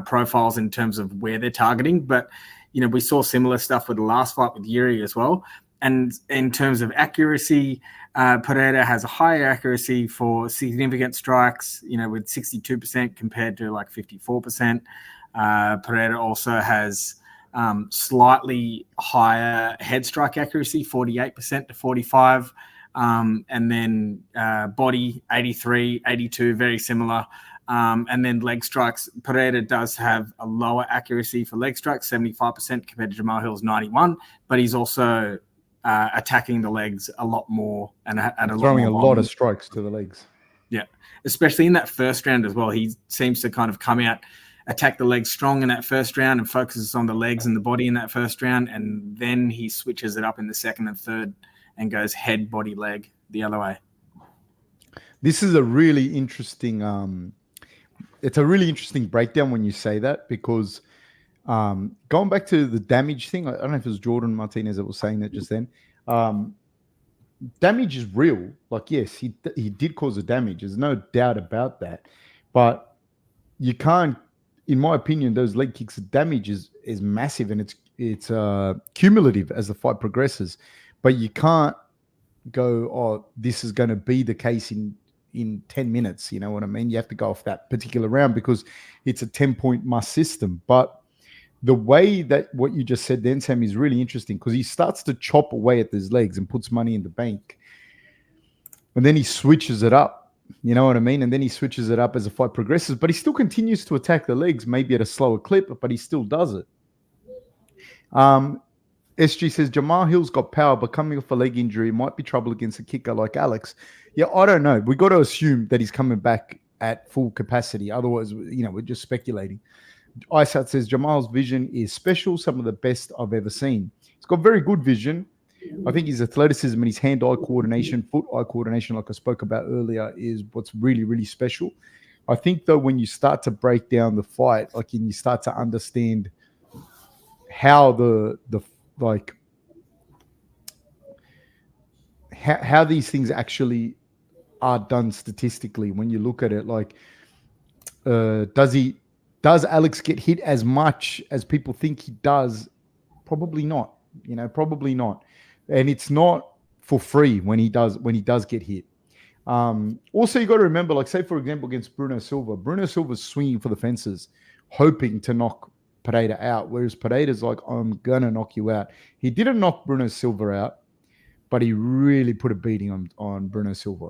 profiles in terms of where they're targeting. But, we saw similar stuff with the last fight with Jiri as well. And in terms of accuracy, Pereira has a higher accuracy for significant strikes, with 62% compared to like 54%. Pereira also has slightly higher head strike accuracy, 48% to 45%. And then body, 83, 82, very similar. And then leg strikes, Pereira does have a lower accuracy for leg strikes, 75% compared to Jamahil's 91%, but he's also attacking the legs a lot more and throwing a lot of strikes to the legs. Yeah, especially in that first round as well. He seems to kind of come out, attack the legs strong in that first round and focuses on the legs and the body in that first round, and then he switches it up in the second and third and goes head, body, leg the other way. This is a really interesting it's a really interesting breakdown when you say that, because going back to the damage thing, I don't know if it was Jordan Martinez that was saying that just then. Damage is real. Like, yes, he did cause a damage. There's no doubt about that. But you can't, in my opinion, those leg kicks, the damage is massive, and it's cumulative as the fight progresses. But you can't go, oh, this is going to be the case in 10 minutes. You know what I mean? You have to go off that particular round because it's a 10-point must system. But the way that what you just said then, Sam, is really interesting, because he starts to chop away at his legs and puts money in the bank. And then he switches it up. You know what I mean? And then he switches it up as the fight progresses, but he still continues to attack the legs, maybe at a slower clip, but he still does it. SG says, Jamahil's got power, but coming off a leg injury might be trouble against a kicker like Alex. Yeah, I don't know. We got to assume that he's coming back at full capacity. Otherwise, we're just speculating. Isat says, Jamahal's vision is special, some of the best I've ever seen. He's got very good vision. I think his athleticism and his hand-eye coordination, foot-eye coordination, like I spoke about earlier, is what's really, really special. I think, though, when you start to break down the fight, and you start to understand how how these things actually are done statistically, when you look at it, does Alex get hit as much as people think he does? Probably not. Probably not. And it's not for free when he does get hit. Also, you got to remember, say for example against Bruno Silva. Bruno Silva's swinging for the fences, hoping to knock Pereira out, whereas Pereira's like, I'm gonna knock you out. He didn't knock Bruno Silva out, but he really put a beating on Bruno Silva.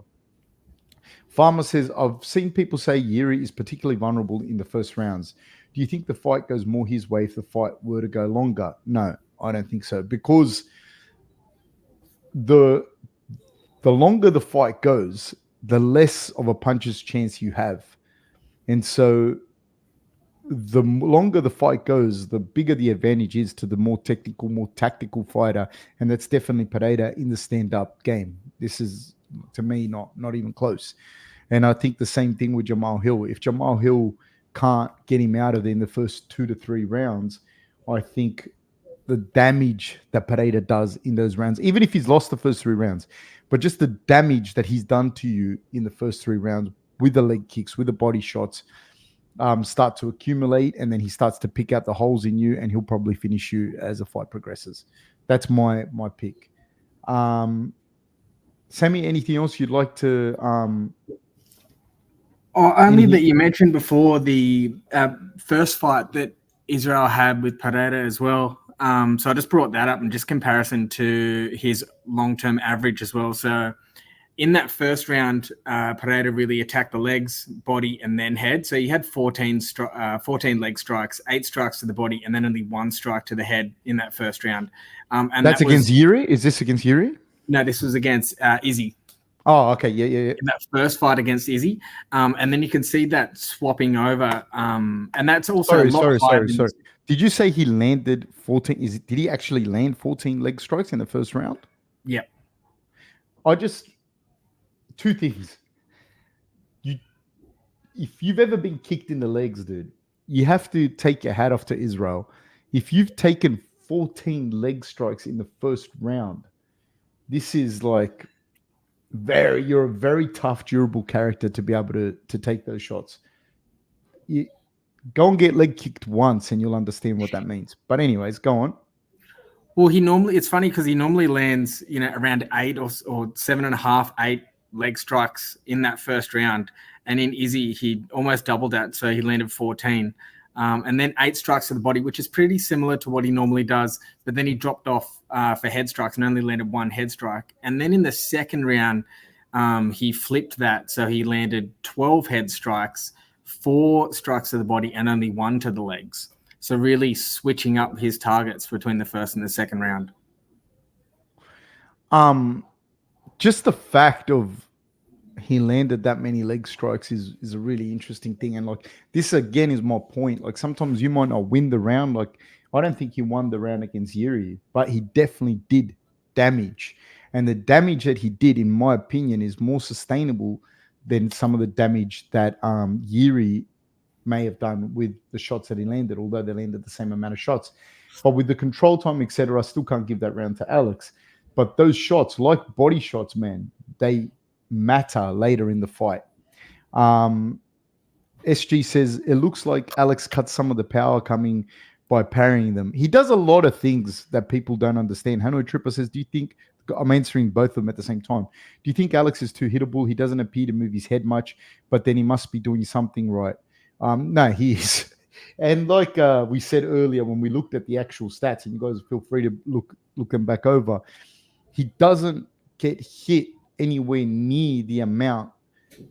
Farmer says, I've seen people say Jiri is particularly vulnerable in the first rounds. Do you think the fight goes more his way if the fight were to go longer? No, I don't think so, because the longer the fight goes, the less of a puncher's chance you have. And so the longer the fight goes, the bigger the advantage is to the more technical, more tactical fighter. And that's definitely Pereira in the stand-up game. This is, to me, not even close. And I think the same thing with Jamahal. If Jamahal can't get him out of there in the first 2 to 3 rounds, I think the damage that Pereira does in those rounds, even if he's lost the first 3 rounds, but just the damage that he's done to you in the first 3 rounds with the leg kicks, with the body shots, start to accumulate, and then he starts to pick out the holes in you, and he'll probably finish you as the fight progresses. That's my pick. Sammy, anything else you'd like to... only that you mentioned before, the first fight that Israel had with Pereira as well. So I just brought that up in just comparison to his long-term average as well. So in that first round, Pereira really attacked the legs, body, and then head. So he had 14 leg strikes, 8 strikes to the body, and then only 1 strike to the head in that first round. And that's against Jiri? Is this against Jiri? No, this was against Izzy. Oh, okay. Yeah. In that first fight against Izzy. And then you can see that swapping over. And that's also Sorry. Did you say he landed 14? Did he actually land 14 leg strikes in the first round? Yeah. Two things. If you've ever been kicked in the legs, dude, you have to take your hat off to Israel. If you've taken 14 leg strikes in the first round, this is like you're a very tough, durable character to be able to take those shots. Go and get leg kicked once and you'll understand what that means. But anyways, go on. Well, it's funny because he normally lands, around 8 or 7.5, 8 leg strikes in that first round. And in Izzy, he almost doubled that. So he landed 14. And then 8 strikes to the body, which is pretty similar to what he normally does. But then he dropped off for head strikes and only landed 1 head strike. And then in the second round, he flipped that. So he landed 12 head strikes, 4 strikes to the body, and only 1 to the legs. So really switching up his targets between the first and the second round. Just the fact of he landed that many leg strikes is a really interesting thing. And like this again is my point. Like sometimes you might not win the round. Like I don't think he won the round against Jiri, but he definitely did damage. And the damage that he did, in my opinion, is more sustainable than some of the damage that Jiri may have done with the shots that he landed, although they landed the same amount of shots. But with the control time, etc., I still can't give that round to Alex. But those shots, like body shots, man, they matter later in the fight. SG says it looks like Alex cuts some of the power coming by parrying them. He does a lot of things that people don't understand. Hanoi Tripper says, do you think, I'm answering both of them at the same time. Do you think Alex is too hittable? He doesn't appear to move his head much, but then he must be doing something right. No, he is. And like we said earlier, when we looked at the actual stats, and you guys feel free to look them back over, he doesn't get hit anywhere near the amount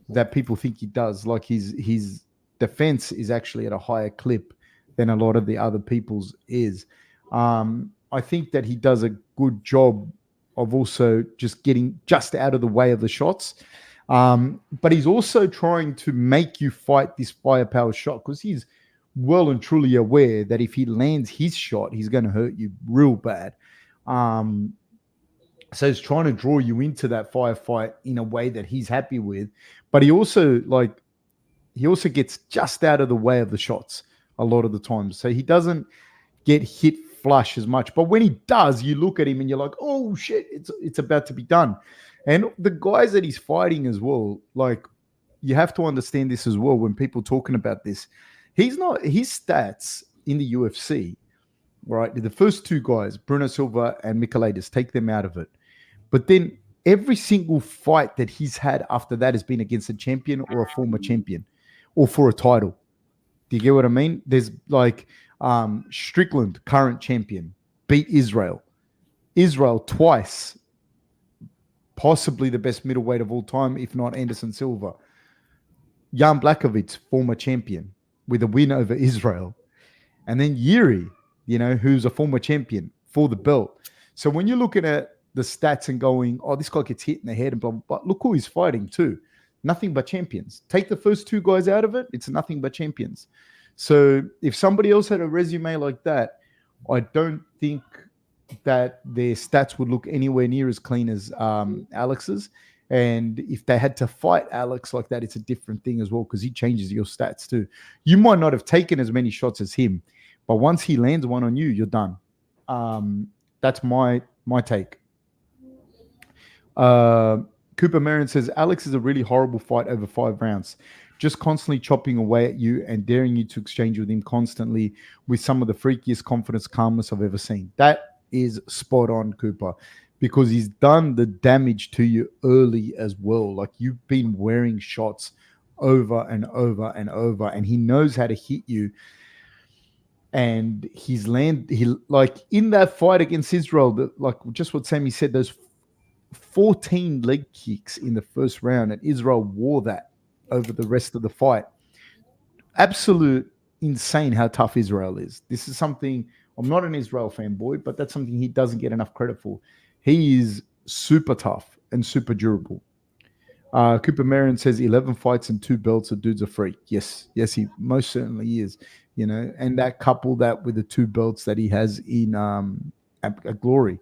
that people think he does. Like his defense is actually at a higher clip than a lot of the other people's is. I think that he does a good job of also just getting just out of the way of the shots. But he's also trying to make you fight this firepower shot because he's well and truly aware that if he lands his shot, he's going to hurt you real bad. So he's trying to draw you into that firefight in a way that he's happy with. But he also gets just out of the way of the shots a lot of the time. So he doesn't get hit flush as much. But when he does, you look at him and you're like, oh shit, it's about to be done. And the guys that he's fighting as well, like you have to understand this as well when people talking about this. His stats in the UFC, right? The first 2 guys, Bruno Silva and Michailidis, take them out of it. But then every single fight that he's had after that has been against a champion or a former champion or for a title. Do you get what I mean? There's like Strickland, current champion, beat Israel. Israel twice, possibly the best middleweight of all time, if not Anderson Silva. Jan Blachowicz, former champion, with a win over Israel. And then Jiri, who's a former champion for the belt. So when you're looking at the stats and going, oh, this guy gets hit in the head and blah, blah, blah. Look who he's fighting too. Nothing but champions. Take the first 2 guys out of it, it's nothing but champions. So if somebody else had a resume like that, I don't think that their stats would look anywhere near as clean as Alex's. And if they had to fight Alex like that, it's a different thing as well because he changes your stats too. You might not have taken as many shots as him, but once he lands one on you, you're done. That's my take. Cooper Marion says, Alex is a really horrible fight over 5 rounds. Just constantly chopping away at you and daring you to exchange with him constantly with some of the freakiest confidence, calmness I've ever seen. That is spot on, Cooper, because he's done the damage to you early as well. Like you've been wearing shots over and over and over, and he knows how to hit you. And he like in that fight against Israel, like just what Sammy said, those 14 leg kicks in the first round, and Israel wore that over the rest of the fight. Absolute insane how tough Israel is. This is something, I'm not an Israel fanboy, but that's something he doesn't get enough credit for. He is super tough and super durable. Cooper Marion says 11 fights and 2 belts. The dude's a freak. Yes, he most certainly is. And that couple that with the 2 belts that he has in at Glory.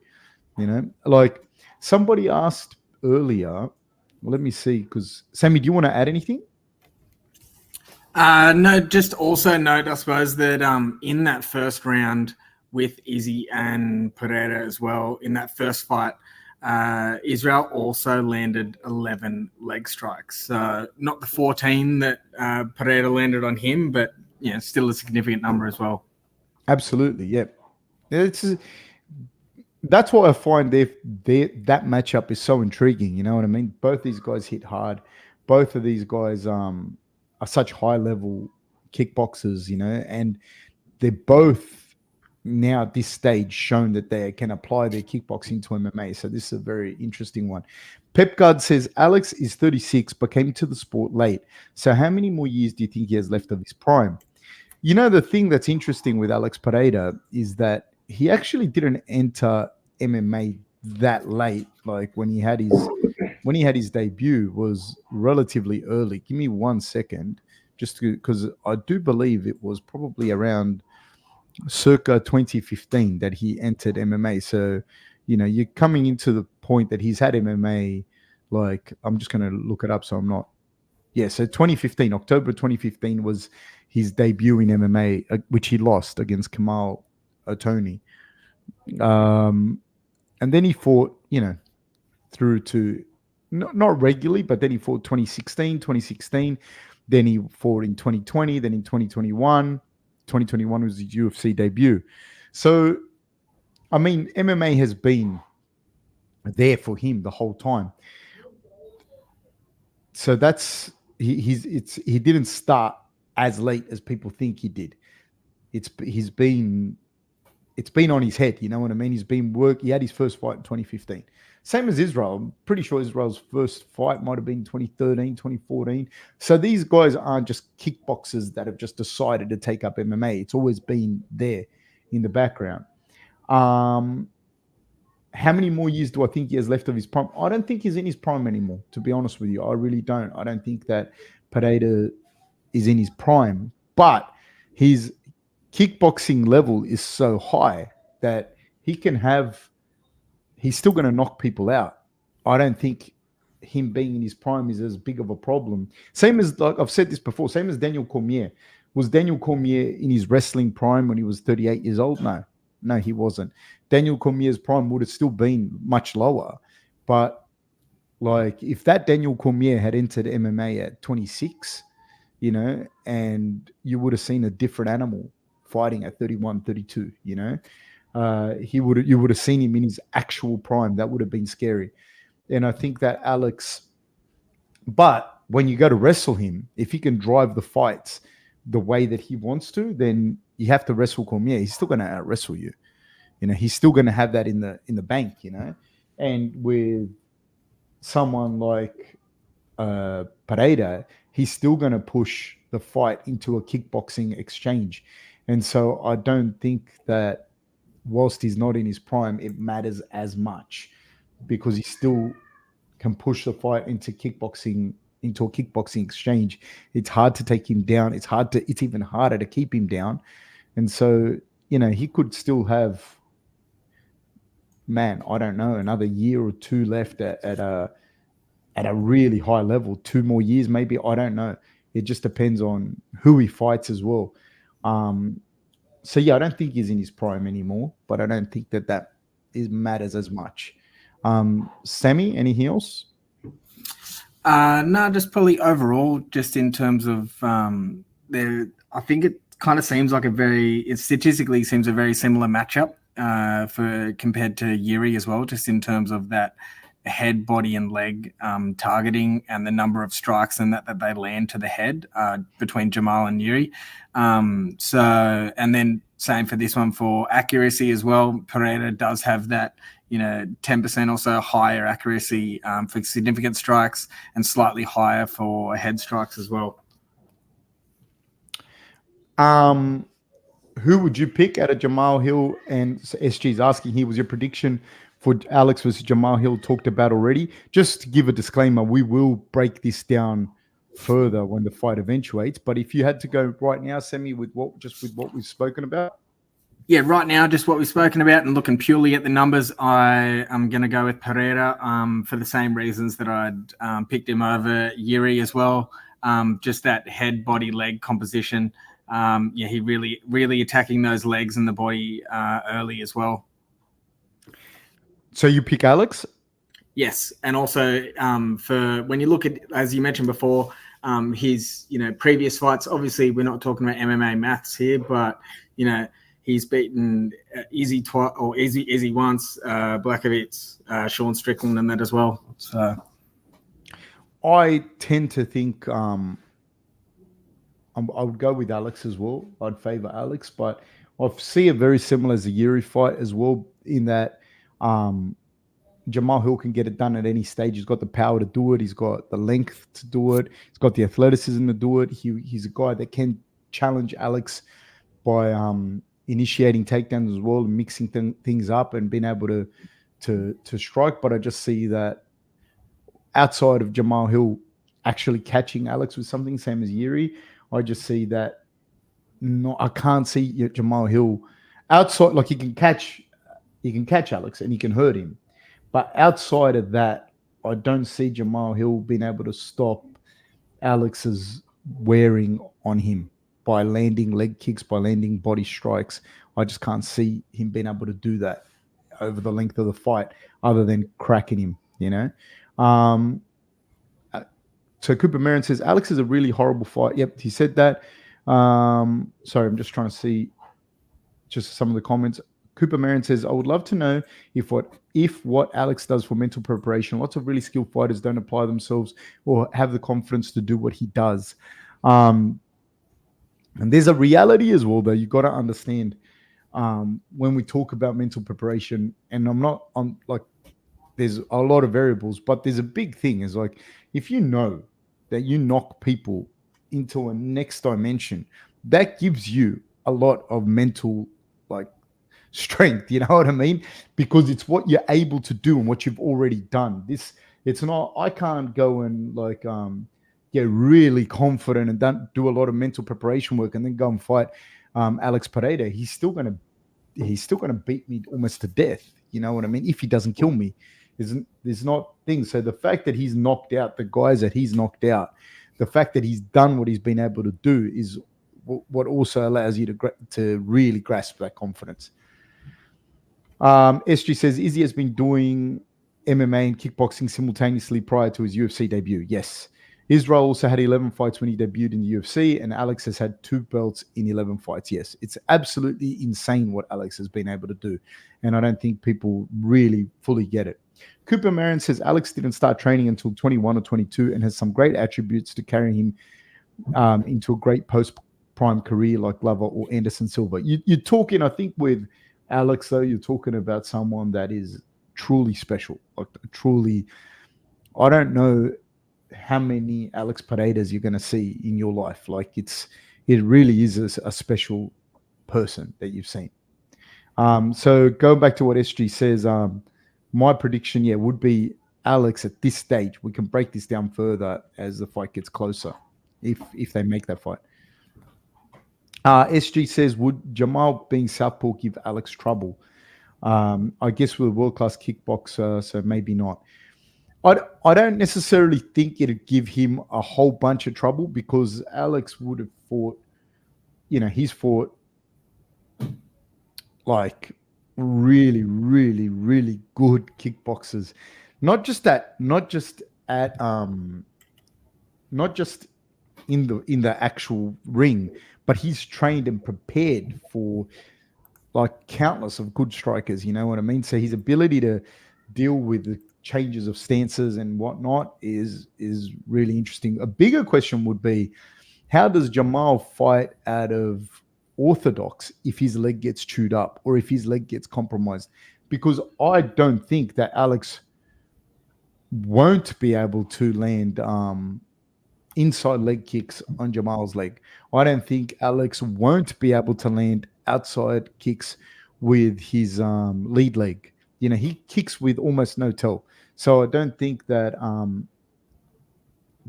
Like somebody asked earlier. Well, let me see, because Sammy, do you want to add anything? No, just also note, I suppose, that in that first round with Izzy and Pereira as well, in that first fight, Israel also landed 11 leg strikes. Not the 14 that Pereira landed on him, but still a significant number as well. Absolutely, yeah. That's why I find that matchup is so intriguing. You know what I mean? Both these guys hit hard. Both of these guys are such high level kickboxers, and they're both now at this stage shown that they can apply their kickboxing to MMA. So this is a very interesting one. Pepgard says Alex is 36 but came to the sport late. So how many more years do you think he has left of his prime? The thing that's interesting with Alex Pereira is that he actually didn't enter MMA that late. Like when he had his debut was relatively early. Give me 1 second, just because I do believe it was probably around circa 2015 that he entered MMA. So, you're coming into the point that he's had MMA. Like I'm just going to look it up, so I'm not. Yeah, so 2015, October 2015 was his debut in MMA, which he lost against Kamal Otoni. And then he fought, through to not regularly, but then he fought 2016. Then he fought in 2020, then in 2021. 2021 was his UFC debut. So, I mean, MMA has been there for him the whole time. So that's he didn't start as late as people think he did. It's been on his head, you know what I mean? He had his first fight in 2015. Same as Israel. I'm pretty sure Israel's first fight might have been 2013, 2014. So these guys aren't just kickboxers that have just decided to take up MMA. It's always been there in the background. How many more years do I think he has left of his prime? I don't think he's in his prime anymore, to be honest with you. I really don't. I don't think that Pereira is in his prime, but his kickboxing level is so high that he's still going to knock people out. I don't think him being in his prime is as big of a problem. Same as, like I've said this before, same as Daniel Cormier. Was Daniel Cormier in his wrestling prime when he was 38 years old? No, he wasn't. Daniel Cormier's prime would have still been much lower. But like if that Daniel Cormier had entered MMA at 26, and you would have seen a different animal fighting at 31, 32, you would have seen him in his actual prime. That would have been scary. And I think that but when you go to wrestle him, if he can drive the fights the way that he wants to, then you have to wrestle Cormier. He's still going to out wrestle you. He's still going to have that in the bank, and with someone like Pereira, he's still going to push the fight into a kickboxing exchange. And so I don't think that whilst he's not in his prime, it matters as much because he still can push the fight into a kickboxing exchange. It's hard to take him down. It's even harder to keep him down. And so, he could still have, I don't know, another year or two left at a really high level, 2 more years, maybe. I don't know. It just depends on who he fights as well. So yeah, I don't think he's in his prime anymore, but I don't think that matters as much. Sammy, anything else? No, just probably overall, just in terms of I think it kind of seems like it statistically seems a very similar matchup compared to Jiri as well, just in terms of that head, body, and leg targeting and the number of strikes and that they land to the head between Jamahal and Jiri. And then same for this one for accuracy as well. Pereira does have that 10% or so higher accuracy for significant strikes and slightly higher for head strikes as well. Who would you pick out of Jamahal Hill? And SG's asking here, was your prediction for Alex versus Jamahal Hill talked about already? Just to give a disclaimer, we will break this down further when the fight eventuates. But if you had to go right now, Sammy, with what we've spoken about. Yeah, right now, just what we've spoken about and looking purely at the numbers, I am going to go with Pereira for the same reasons that I'd picked him over Jiri as well. Just that head, body, leg composition. He really attacking those legs and the body early as well. So you pick Alex? Yes, and also for when you look at, as you mentioned before, his previous fights. Obviously, we're not talking about MMA maths here, but he's beaten Izzy twice or Izzy once, Blachowicz, Sean Strickland, and that as well. So I tend to think I would go with Alex as well. I'd favor Alex, but I see it very similar as the Yuri fight as well, in that Jamahal can get it done at any stage. He's got the power to do it. He's got the length to do it. He's got the athleticism to do it. He's a guy that can challenge Alex by initiating takedowns as well and mixing things up and being able to strike. But I just see that outside of Jamahal actually catching Alex with something, same as Yuri, I just see that I can't see Jamahal outside. Like he can catch Alex and he can hurt him. But outside of that, I don't see Jamahal being able to stop Alex's wearing on him by landing leg kicks, by landing body strikes. I just can't see him being able to do that over the length of the fight, other than cracking him, So Cooper Marin says, Alex is a really horrible fight. Yep, he said that. Sorry, I'm just trying to see just some of the comments. Cooper Marin says, I would love to know if what Alex does for mental preparation. Lots of really skilled fighters don't apply themselves or have the confidence to do what he does. And there's a reality as well, though. You've got to understand when we talk about mental preparation, and there's a lot of variables, but there's a big thing is like, if you know that you knock people into a next dimension, that gives you a lot of mental strength, you know what I mean? Because it's what you're able to do and what you've already done. It's not, I can't go and get really confident and don't do a lot of mental preparation work and then go and fight Alex Pereira. He's still gonna beat me almost to death. You know what I mean? If he doesn't kill me, there's not things. So the fact that he's knocked out the guys that he's knocked out, the fact that he's done what he's been able to do is what also allows you to really grasp that confidence. SG says Izzy has been doing MMA and kickboxing simultaneously prior to his UFC debut. Yes. Israel also had 11 fights when he debuted in the UFC, and Alex has had 2 belts in 11 fights. Yes, it's absolutely insane what Alex has been able to do, and I don't think people really fully get it. Cooper Marin says Alex didn't start training until 21 or 22 and has some great attributes to carry him into a great post-prime career like Glover or Anderson Silva. You're talking, I think, with Alex, though, you're talking about someone that is truly special. Truly, I don't know how many Alex Pereiras you're going to see in your life. It really is a special person that you've seen. So going back to what SG says, my prediction, would be Alex at this stage. We can break this down further as the fight gets closer, if they make that fight. SG says, would Jamahal being southpaw give Alex trouble? I guess we're a world-class kickboxer, so maybe not. I don't necessarily think it'd give him a whole bunch of trouble, because Alex would have fought, he's fought really, really, really good kickboxers. Not just in the actual ring, but he's trained and prepared for countless of good strikers, you know what I mean? So his ability to deal with the changes of stances and whatnot is really interesting. A bigger question would be, how does Jamahal fight out of orthodox if his leg gets chewed up or if his leg gets compromised? Because I don't think that Alex won't be able to land inside leg kicks on Jamahal's leg. I don't think Alex won't be able to land outside kicks with his lead leg. He kicks with almost no toe. So I don't think that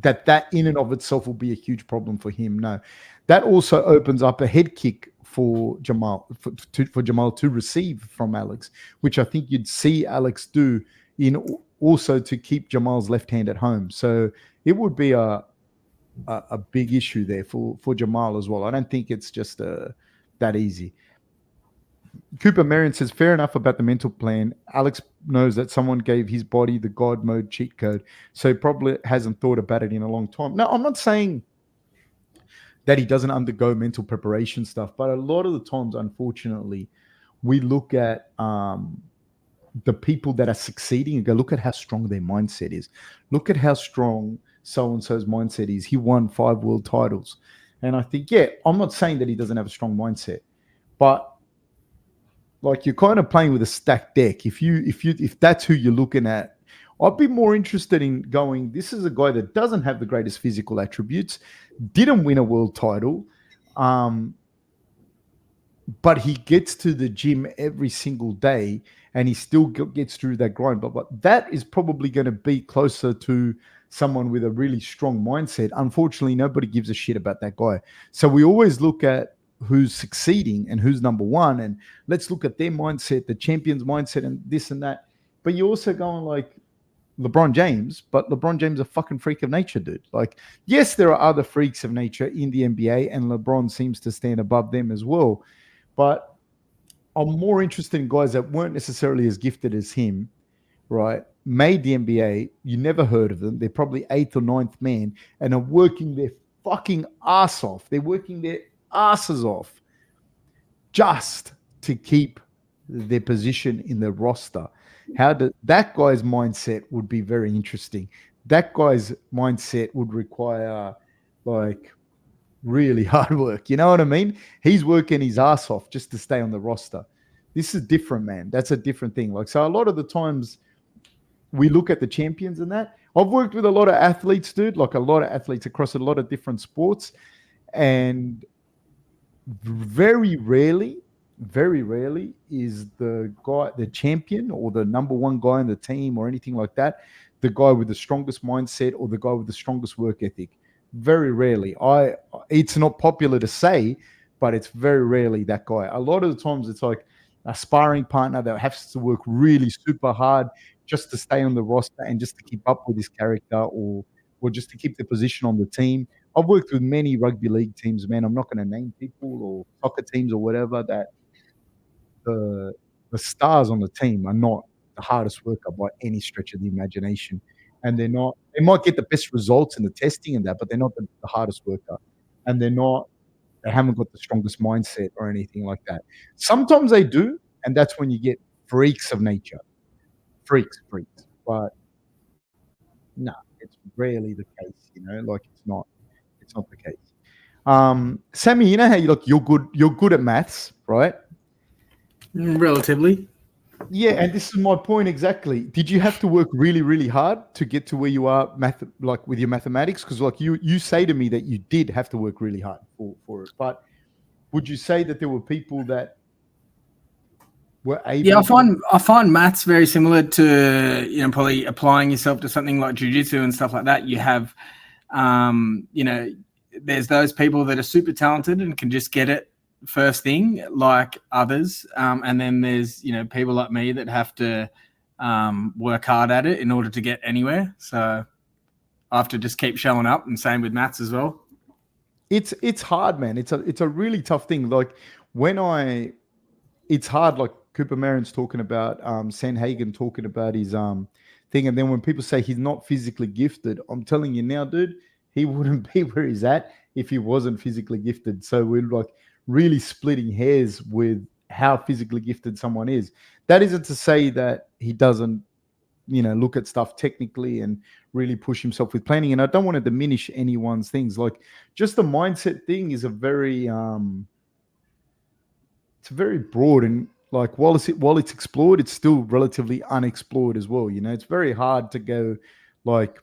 that in and of itself will be a huge problem for him. No. That also opens up a head kick for Jamahal, for Jamahal to receive from Alex, which I think you'd see Alex do also to keep Jamal's left hand at home. So it would be a big issue there for Jamahal as well. I don't think it's just that easy. Cooper Marion says, fair enough about the mental plan. Alex knows that someone gave his body the God mode cheat code, so he probably hasn't thought about it in a long time. No, I'm not saying that he doesn't undergo mental preparation stuff, but a lot of the times, unfortunately, we look at the people that are succeeding and go, look at how strong their mindset is. Look at how strong so and so's mindset is. He won 5 world titles. And I think, yeah, I'm not saying that he doesn't have a strong mindset, but like you're kind of playing with a stacked deck. If that's who you're looking at, I'd be more interested in going, this is a guy that doesn't have the greatest physical attributes, didn't win a world title, but he gets to the gym every single day and he still gets through that grind. But that is probably going to be closer to someone with a really strong mindset. Unfortunately, nobody gives a shit about that guy. So we always look at who's succeeding and who's number one, and let's look at their mindset, the champion's mindset, and this and that. But you're also going like LeBron James, but LeBron James is a fucking freak of nature, dude. Like, yes, there are other freaks of nature in the NBA, and LeBron seems to stand above them as well. But I'm more interested in guys that weren't necessarily as gifted as him, right? Made the NBA, you never heard of them. They're probably 8th or 9th man and are working their fucking ass off. They're working their asses off just to keep their position in the roster. That guy's mindset would be very interesting. That guy's mindset would require like really hard work. You know what I mean? He's working his ass off just to stay on the roster. This is different, man. That's a different thing. Like, so a lot of the times we look at the champions and that. I've worked with a lot of athletes, dude, like a lot of athletes across a lot of different sports. And very rarely is the guy, the champion or the number one guy in the team or anything like that, the guy with the strongest mindset or the guy with the strongest work ethic. Very rarely. It's not popular to say, but it's very rarely that guy. A lot of the times it's like a sparring partner that has to work really super hard just to stay on the roster and just to keep up with his character or just to keep the position on the team. I've worked with many rugby league teams, man. I'm not going to name people or soccer teams or whatever, that the stars on the team are not the hardest worker by any stretch of the imagination. And they're not, they might get the best results in the testing and that, but they're not the hardest worker. And they haven't got the strongest mindset or anything like that. Sometimes they do, and that's when you get freaks of nature. Freaks. But no, it's rarely the case, like it's not the case. Sammy, you know how you're good at maths, right? Relatively. Yeah, and this is my point exactly. Did you have to work really, really hard to get to where you are, like with your mathematics? Because like you say to me that you did have to work really hard for it. But would you say that there were people that were able? Yeah, I find maths very similar to probably applying yourself to something like jiu-jitsu and stuff like that. You have, there's those people that are super talented and can just get it first thing like others, and then there's people like me that have to work hard at it in order to get anywhere. So I have to just keep showing up, and same with maths as well. It's hard, man. It's a really tough thing. Like it's hard. Like Cooper Marion's talking about, Sandhagen talking about his thing, and then when people say he's not physically gifted, I'm telling you now, dude, he wouldn't be where he's at if he wasn't physically gifted. So we're like really splitting hairs with how physically gifted someone is. That isn't to say that he doesn't, look at stuff technically and really push himself with planning. And I don't want to diminish anyone's things. Like just the mindset thing is a very, it's very broad, and like while it's explored, it's still relatively unexplored as well. It's very hard to go like.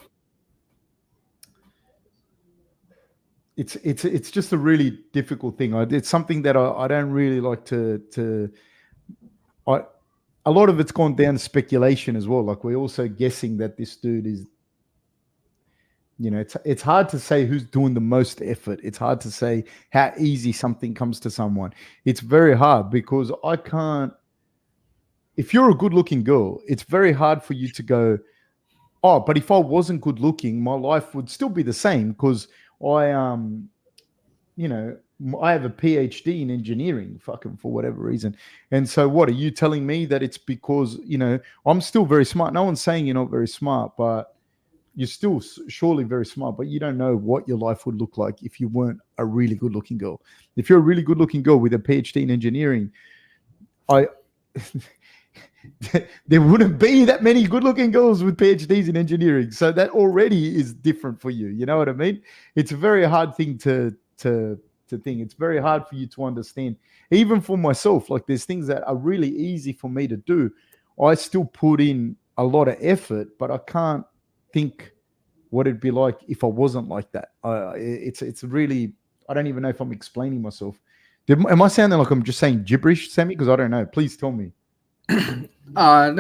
It's just a really difficult thing. It's something that I don't really like to. A lot of it's gone down to speculation as well. Like we're also guessing that this dude is. It's hard to say who's doing the most effort. It's hard to say how easy something comes to someone. It's very hard because I can't. If you're a good-looking girl, it's very hard for you to go, oh, but if I wasn't good-looking, my life would still be the same because I have a PhD in engineering, fucking for whatever reason. And so, what are you telling me that it's because I'm still very smart? No one's saying you're not very smart, but you're still surely very smart. But you don't know what your life would look like if you weren't a really good-looking girl. If you're a really good-looking girl with a PhD in engineering, I there wouldn't be that many good-looking girls with PhDs in engineering. So that already is different for you. You know what I mean? It's a very hard thing to think. It's very hard for you to understand. Even for myself, like there's things that are really easy for me to do. I still put in a lot of effort, but I can't think what it'd be like if I wasn't like that. It's really, I don't even know if I'm explaining myself. Am I sounding like I'm just saying gibberish, Sammy? Because I don't know. Please tell me. No,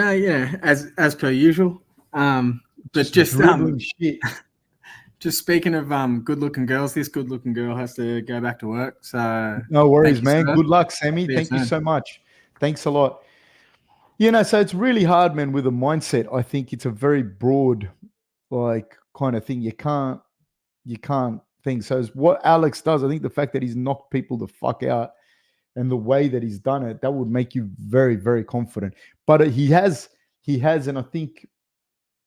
as per usual. But just shit. Just speaking of good-looking girls, this good-looking girl has to go back to work. So no worries, man. Good luck, Sammy. Thank you so much. Thanks a lot. So it's really hard, man, with a mindset. I think it's a very broad, like, kind of thing. You can't think. So it's what Alex does. I think the fact that he's knocked people the fuck out and the way that he's done it, that would make you very, very confident. But he has, and I think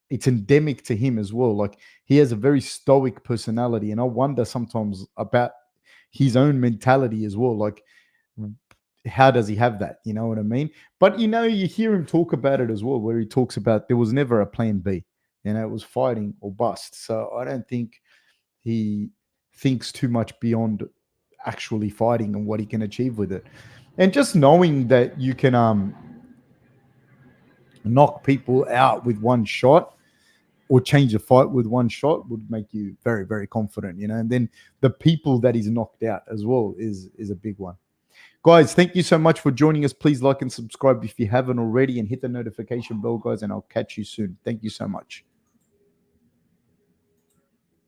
it's endemic to him as well. Like he has a very stoic personality, and I wonder sometimes about his own mentality as well. Like, how does he have that? You know what I mean? But you hear him talk about it as well, where he talks about there was never a plan B. It was fighting or bust. So I don't think he thinks too much beyond actually fighting and what he can achieve with it. And just knowing that you can knock people out with one shot or change a fight with one shot would make you very, very confident, and then the people that he's knocked out as well is a big one. Guys, thank you so much for joining us. Please like and subscribe if you haven't already, and hit the notification bell, guys, and I'll catch you soon. Thank you so much.